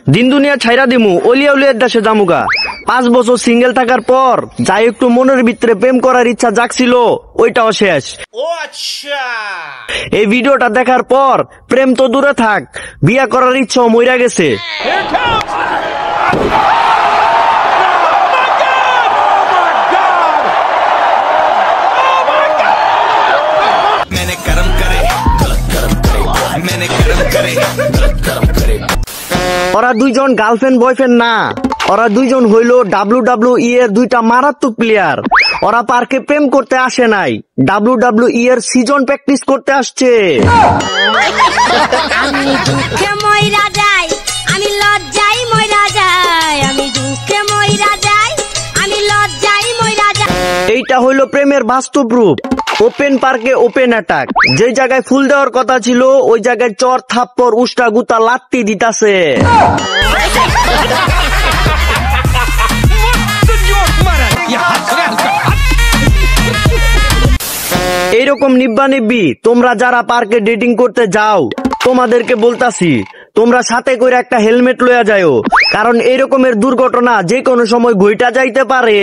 দিন দুনিয়া ছাইরা দিমু, অলিয়া উলিয়ার দেশে জামুগা। 5 বছর সিঙ্গেল থাকার পর যাই একটু মনের ভিতরে প্রেম করার ইচ্ছা জাগছিল, ওইটাও শেষ। ও আচ্ছা, এই ভিডিওটা দেখার পর প্রেম তো দূরে থাক, বিয়া করার ইচ্ছাও মইরা গেছে। ওরা দুইজন গার্লফ্রেন্ড বয়ফ্রেন্ড না, ওরা দুইজন হইল WWE এর দুইটা মারাত্মক প্লেয়ার। ওরা পার্কে প্রেম করতে আসে নাই, WWE এর সিজন প্র্যাকটিস করতে আসছে। আমি দুঃখে মইরা যাই, আমি লজ্জায় মইরা যাই, আমি দুঃখে মইরা যাই, আমি লজ্জায় মইরা যাই। এইটা হইলো প্রেমের বাস্তব রূপ। ওপেন পার্কে ওপেন অ্যাটাক, যে জায়গায় ফুল দেওয়ার কথা ছিল ওই জায়গায় চর থাপ্পড় উষ্টা গুতা লাত্তি দিতাছে। এইরকম নিব্বা নিব্বি তোমরা যারা পার্কে ডেটিং করতে যাও, তোমাদেরকে বলতাছি তোমরা সাথে করে একটা হেলমেট লইয়া যাও, কারণ এইরকমের দুর্ঘটনা যে কোনো সময় ঘইটা যাইতে পারে।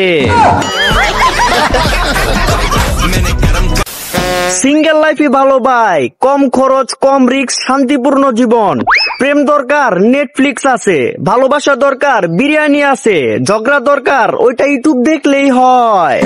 সিঙ্গেল লাইফই ভালো ভাই, কম খরচ কম রিস্ক, শান্তিপূর্ণ জীবন। প্রেম দরকার নেটফ্লিক্স আছে, ভালোবাসা দরকার বিরিয়ানি আছে, ঝগড়া দরকার ওইটা ইউটিউব দেখলেই হয়।